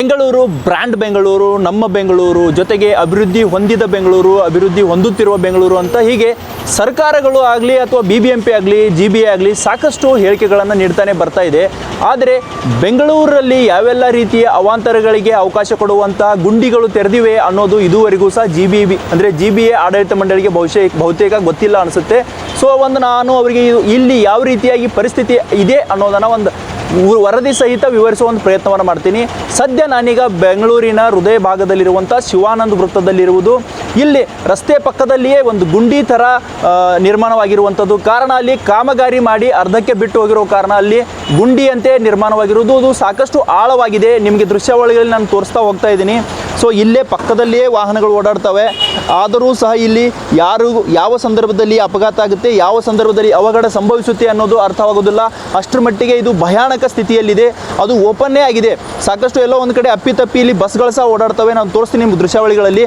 Bengaluru brand Bengaluru, ನಮ್ಮ ಬೆಂಗಳೂರು, ಜೊತೆಗೆ ಅಭಿವೃದ್ಧಿ ಹೊಂದಿದ ಬೆಂಗಳೂರು, ಅಭಿವೃದ್ಧಿ ಹೊಂದುತ್ತಿರುವ ಬೆಂಗಳೂರು ಅಂತ ಹೀಗೆ ಸರ್ಕಾರಗಳು ಆಗಲಿ ಅಥವಾ BBMP ಆಗಲಿ GBA ಆಗಲಿ ಸಾಕಷ್ಟು ಹೇಳಿಕೆಗಳನ್ನು ನೀಡ್ತಾನೆ ಬರ್ತಾ ಇದೆ. ಆದರೆ ಬೆಂಗಳೂರಲ್ಲಿ ಯಾವೆಲ್ಲ ರೀತಿಯ ಅವಾಂತರಗಳಿಗೆ ಅವಕಾಶ ಕೊಡುವಂತಹ ಗುಂಡಿಗಳು ತೆರೆದಿವೆ ಅನ್ನೋದು ಇದುವರೆಗೂ ಸಹ GBA ಆಡಳಿತ ಮಂಡಳಿಗೆ ಬಹುತೇಕ ಗೊತ್ತಿಲ್ಲ ಅನಿಸುತ್ತೆ. ಸೊ ನಾನು ಅವರಿಗೆ ಇಲ್ಲಿ ಯಾವ ರೀತಿಯಾಗಿ ಪರಿಸ್ಥಿತಿ ಇದೆ ಅನ್ನೋದನ್ನು ಒಂದು ವರದಿ ಸಹಿತ ವಿವರಿಸುವ ಒಂದು ಪ್ರಯತ್ನವನ್ನು ಮಾಡ್ತೀನಿ. ಸದ್ಯ ನಾನೀಗ ಬೆಂಗಳೂರಿನ ಹೃದಯ ಭಾಗದಲ್ಲಿರುವಂಥ ಶಿವಾನಂದ ವೃತ್ತದಲ್ಲಿರುವುದು. ಇಲ್ಲಿ ರಸ್ತೆ ಪಕ್ಕದಲ್ಲಿಯೇ ಒಂದು ಗುಂಡಿ ಥರ ನಿರ್ಮಾಣವಾಗಿರುವಂಥದ್ದು. ಕಾರಣ ಅಲ್ಲಿ ಕಾಮಗಾರಿ ಮಾಡಿ ಅರ್ಧಕ್ಕೆ ಬಿಟ್ಟು ಹೋಗಿರೋ ಕಾರಣ ಅಲ್ಲಿ ಗುಂಡಿಯಂತೆ ನಿರ್ಮಾಣವಾಗಿರುವುದು. ಅದು ಸಾಕಷ್ಟು ಆಳವಾಗಿದೆ. ನಿಮಗೆ ದೃಶ್ಯಾವಳಿಗಳಲ್ಲಿ ನಾನು ತೋರಿಸ್ತಾ ಹೋಗ್ತಾ ಇದ್ದೀನಿ. ಸೊ ಇಲ್ಲೇ ಪಕ್ಕದಲ್ಲಿಯೇ ವಾಹನಗಳು ಓಡಾಡ್ತವೆ. ಆದರೂ ಸಹ ಇಲ್ಲಿ ಯಾವ ಸಂದರ್ಭದಲ್ಲಿ ಅಪಘಾತ ಆಗುತ್ತೆ, ಯಾವ ಸಂದರ್ಭದಲ್ಲಿ ಅವಘಡ ಸಂಭವಿಸುತ್ತೆ ಅನ್ನೋದು ಅರ್ಥವಾಗೋದಿಲ್ಲ. ಅಷ್ಟರ ಮಟ್ಟಿಗೆ ಇದು ಭಯಾನಕ ಸ್ಥಿತಿಯಲ್ಲಿದೆ. ಅದು ಓಪನ್ನೇ ಆಗಿದೆ. ಸಾಕಷ್ಟು ಎಲ್ಲೋ ಒಂದು ಕಡೆ ಅಪ್ಪಿತಪ್ಪಿ ಇಲ್ಲಿ ಬಸ್ಗಳು ಸಹ ಓಡಾಡ್ತವೆ. ನಾನು ತೋರಿಸ್ತೀನಿ ನಿಮ್ಮ ದೃಶ್ಯಾವಳಿಗಳಲ್ಲಿ.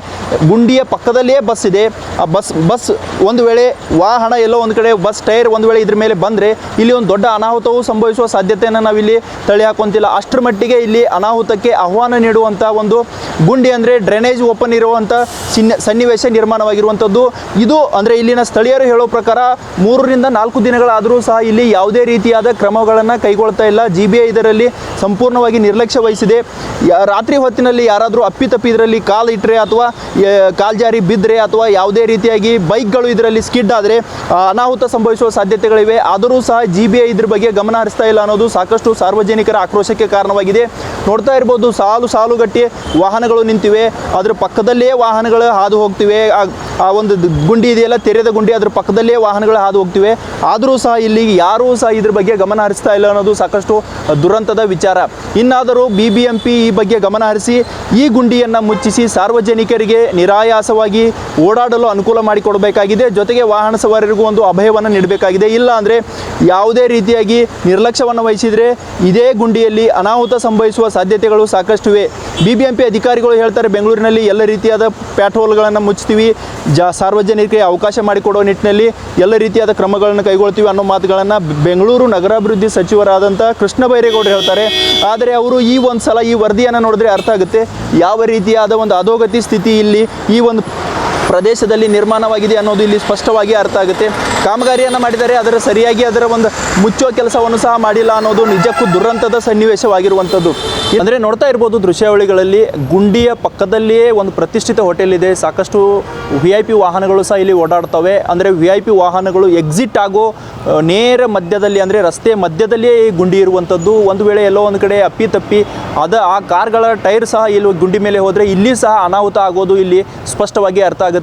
ಗುಂಡಿಯ ಪಕ್ಕದಲ್ಲಿಯೇ ಬಸ್ ಇದೆ. ಆ ಬಸ್ ಒಂದು ವೇಳೆ ವಾಹನ ಎಲ್ಲೋ ಒಂದು ಕಡೆ ಬಸ್ ಟೈರ್ ಒಂದು ವೇಳೆ ಇದ್ರ ಮೇಲೆ ಬಂದರೆ ಇಲ್ಲಿ ಒಂದು ದೊಡ್ಡ ಅನಾಹುತವು ಸಂಭವಿಸುವ ಸಾಧ್ಯತೆಯನ್ನು ನಾವಿಲ್ಲಿ ತಳ್ಳಿ ಹಾಕೊಂತಿಲ್ಲ. ಅಷ್ಟರ ಮಟ್ಟಿಗೆ ಇಲ್ಲಿ ಅನಾಹುತಕ್ಕೆ ಆಹ್ವಾನ ನೀಡುವಂಥ ಒಂದು ಗುಂಡಿ ಅಂದರೆ ಡ್ರೈನೇಜ್ ಓಪನ್ ಇರುವಂಥ ಸನ್ನಿವೇಶ ನಿರ್ಮಾಣವಾಗಿರುವಂಥದ್ದು. ಇದು ಅಂದರೆ ಇಲ್ಲಿನ ಸ್ಥಳೀಯರು ಹೇಳೋ ಪ್ರಕಾರ 3 ರಿಂದ 4 ದಿನಗಳಾದರೂ ಸಹ ಇಲ್ಲಿ ಯಾವುದೇ ರೀತಿಯಾದ ಕ್ರಮಗಳನ್ನು ಕೈಗೊಳ್ತಾ ಇಲ್ಲ. GBA ಇದರಲ್ಲಿ ಸಂಪೂರ್ಣವಾಗಿ ನಿರ್ಲಕ್ಷ್ಯ ವಹಿಸಿದೆ. ರಾತ್ರಿ ಹೊತ್ತಿನಲ್ಲಿ ಯಾರಾದರೂ ಅಪ್ಪಿತಪ್ಪಿ ಇದರಲ್ಲಿ ಕಾಲು ಇಟ್ಟರೆ ಅಥವಾ ಕಾಲು ಜಾರಿ ಬಿದ್ದರೆ ಅಥವಾ ಯಾವುದೇ ರೀತಿಯಾಗಿ ಬೈಕ್ಗಳು ಇದರಲ್ಲಿ ಸ್ಕಿಡ್ ಆದರೆ ಅನಾಹುತ ಸಂಭವಿಸುವ ಸಾಧ್ಯತೆಗಳಿವೆ. ಆದರೂ ಸಹ GBA ಇದ್ರ ಬಗ್ಗೆ ಗಮನ ಹರಿಸ್ತಾ ಇಲ್ಲ ಅನ್ನೋದು ಸಾಕಷ್ಟು ಸಾರ್ವಜನಿಕರ ಆಕ್ರೋಶಕ್ಕೆ ಕಾರಣವಾಗಿದೆ. ನೋಡ್ತಾ ಇರ್ಬೋದು, ಸಾಲುಗಟ್ಟಿ ವಾಹನಗಳು ನಿಂತಿವೆ. ಅದರ ಪಕ್ಕದಲ್ಲಿಯೇ ವಾಹನಗಳು ಹಾದು ಹೋಗ್ತಿವೆ. ಆ ಒಂದು ಗುಂಡಿ ಇದೆಯಲ್ಲ, ತೆರೆದ ಗುಂಡಿ, ಅದರ ಪಕ್ಕದಲ್ಲಿಯೇ ವಾಹನಗಳು ಹಾದು ಹೋಗ್ತಿವೆ. ಆದರೂ ಸಹ ಇಲ್ಲಿ ಯಾರೂ ಸಹ ಇದ್ರ ಬಗ್ಗೆ ಗಮನ ಹರಿಸ್ತಾ ಇಲ್ಲ ಅನ್ನೋದು ಸಾಕಷ್ಟು ದುರಂತದ ವಿಚಾರ. ಇನ್ನಾದರೂ BBMP ಈ ಬಗ್ಗೆ ಗಮನ ಹರಿಸಿ ಈ ಗುಂಡಿಯನ್ನು ಮುಚ್ಚಿಸಿ ಸಾರ್ವಜನಿಕರಿಗೆ ನಿರಾಯಾಸವಾಗಿ ಓಡಾಡಲು ಅನುಕೂಲ ಮಾಡಿಕೊಡಬೇಕಾಗಿದೆ. ಜೊತೆಗೆ ವಾಹನ ಸವಾರರಿಗೂ ಒಂದು ಅಭಯವನ್ನು ನೀಡಬೇಕಾಗಿದೆ. ಇಲ್ಲ ಅಂದರೆ ಯಾವುದೇ ರೀತಿಯಾಗಿ ನಿರ್ಲಕ್ಷ್ಯವನ್ನು ವಹಿಸಿದರೆ ಇದೇ ಗುಂಡಿಯಲ್ಲಿ ಅನಾಹುತ ಸಂಭವಿಸುವ ಸಾಧ್ಯತೆಗಳು ಸಾಕಷ್ಟಿವೆ. BBMP ಅಧಿಕಾರಿಗಳು ಹೇಳ್ತಾರೆ, ಬೆಂಗಳೂರಿನಲ್ಲಿ ಎಲ್ಲ ರೀತಿಯಾದ ಪ್ಯಾಟ್ರೋಲ್ಗಳನ್ನು ಮುಚ್ತೀವಿ, ಸಾರ್ವಜನಿಕರಿಗೆ ಅವಕಾಶ ಮಾಡಿಕೊಡೋ ನಿಟ್ಟಿನಲ್ಲಿ ಎಲ್ಲ ರೀತಿಯಾದ ಕ್ರಮಗಳನ್ನು ಕೈಗೊಳ್ತೀವಿ ಅನ್ನೋ ಮಾತುಗಳನ್ನು ಬೆಂಗಳೂರು ನಗರಾಭಿವೃದ್ಧಿ ಸಚಿವರಾದಂಥ ಕೃಷ್ಣ ಬೈರೇಗೌಡರು ಹೇಳ್ತಾರೆ. ಆದರೆ ಅವರು ಈ ಒಂದು ಸಲ ಈ ವರದಿಯನ್ನು ನೋಡಿದ್ರೆ ಅರ್ಥ ಆಗುತ್ತೆ ಯಾವ ರೀತಿಯಾದ ಒಂದು ಅಧೋಗತಿ ಸ್ಥಿತಿ ಇಲ್ಲಿ ಈ ಒಂದು ಪ್ರದೇಶದಲ್ಲಿ ನಿರ್ಮಾಣವಾಗಿದೆ ಅನ್ನೋದು ಇಲ್ಲಿ ಸ್ಪಷ್ಟವಾಗಿ ಅರ್ಥ ಆಗುತ್ತೆ. ಕಾಮಗಾರಿಯನ್ನು ಮಾಡಿದರೆ ಅದರ ಒಂದು ಮುಚ್ಚುವ ಕೆಲಸವನ್ನು ಸಹ ಮಾಡಿಲ್ಲ ಅನ್ನೋದು ನಿಜಕ್ಕೂ ದುರಂತದ ಸನ್ನಿವೇಶವಾಗಿರುವಂಥದ್ದು. ಅಂದರೆ ನೋಡ್ತಾ ಇರ್ಬೋದು ದೃಶ್ಯಾವಳಿಗಳಲ್ಲಿ, ಗುಂಡಿಯ ಪಕ್ಕದಲ್ಲಿಯೇ ಒಂದು ಪ್ರತಿಷ್ಠಿತ ಹೋಟೆಲ್ ಇದೆ. ಸಾಕಷ್ಟು VIP ವಾಹನಗಳು ಸಹ ಇಲ್ಲಿ ಓಡಾಡ್ತವೆ. ಅಂದರೆ VIP ವಾಹನಗಳು ಎಕ್ಸಿಟ್ ಆಗೋ ನೇರ ಮಧ್ಯದಲ್ಲಿ, ಅಂದರೆ ರಸ್ತೆ ಮಧ್ಯದಲ್ಲಿಯೇ ಈ ಗುಂಡಿ ಇರುವಂಥದ್ದು. ಒಂದು ವೇಳೆ ಎಲ್ಲೋ ಒಂದು ಕಡೆ ಅಪ್ಪಿತಪ್ಪಿ ಆ ಕಾರ್ಗಳ ಟೈರ್ ಸಹ ಇಲ್ಲಿ ಗುಂಡಿ ಮೇಲೆ ಹೋದರೆ ಇಲ್ಲಿ ಸಹ ಅನಾಹುತ ಆಗೋದು ಇಲ್ಲಿ ಸ್ಪಷ್ಟವಾಗಿ ಅರ್ಥ ಆಗುತ್ತೆ.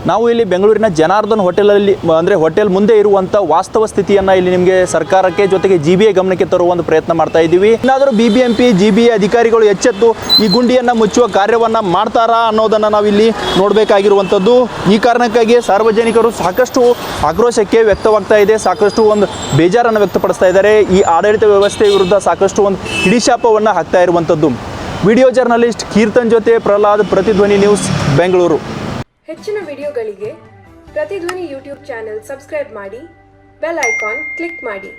ನಾವು ಇಲ್ಲಿ ಬೆಂಗಳೂರಿನ ಜನಾರ್ದನ್ ಹೋಟೆಲಲ್ಲಿ, ಅಂದರೆ ಹೋಟೆಲ್ ಮುಂದೆ ಇರುವಂಥ ವಾಸ್ತವ ಸ್ಥಿತಿಯನ್ನು ಇಲ್ಲಿ ನಿಮಗೆ ಸರ್ಕಾರಕ್ಕೆ ಜೊತೆಗೆ GBA ಗಮನಕ್ಕೆ ತರುವ ಒಂದು ಪ್ರಯತ್ನ ಮಾಡ್ತಾ ಇದ್ದೀವಿ. ಇನ್ನಾದರೂ BBMP GBA ಅಧಿಕಾರಿಗಳು ಎಚ್ಚೆತ್ತು ಈ ಗುಂಡಿಯನ್ನು ಮುಚ್ಚುವ ಕಾರ್ಯವನ್ನು ಮಾಡ್ತಾರಾ ಅನ್ನೋದನ್ನು ನಾವಿಲ್ಲಿ ನೋಡಬೇಕಾಗಿರುವಂಥದ್ದು. ಈ ಕಾರಣಕ್ಕಾಗಿ ಸಾರ್ವಜನಿಕರು ಸಾಕಷ್ಟು ಆಕ್ರೋಶಕ್ಕೆ ವ್ಯಕ್ತವಾಗ್ತಾ ಇದೆ, ಸಾಕಷ್ಟು ಒಂದು ಬೇಜಾರನ್ನು ವ್ಯಕ್ತಪಡಿಸ್ತಾ ಇದ್ದಾರೆ. ಈ ಆಡಳಿತ ವ್ಯವಸ್ಥೆ ವಿರುದ್ಧ ಸಾಕಷ್ಟು ಒಂದು ಹಿಡಿಶಾಪವನ್ನು ಹಾಕ್ತಾ ಇರುವಂಥದ್ದು. ವಿಡಿಯೋ ಜರ್ನಲಿಸ್ಟ್ ಕೀರ್ತನ್ ಜೊತೆ ಪ್ರಹ್ಲಾದ್, ಪ್ರತಿಧ್ವನಿ ನ್ಯೂಸ್, ಬೆಂಗಳೂರು. ಹೆಚ್ಚಿನ ವಿಡಿಯೋಗಳಿಗೆ ಪ್ರತಿಧ್ವನಿ ಯೂಟ್ಯೂಬ್ ಚಾನೆಲ್ ಸಬ್ಸ್ಕ್ರೈಬ್ ಮಾಡಿ, ಬೆಲ್ ಐಕಾನ್ ಕ್ಲಿಕ್ ಮಾಡಿ.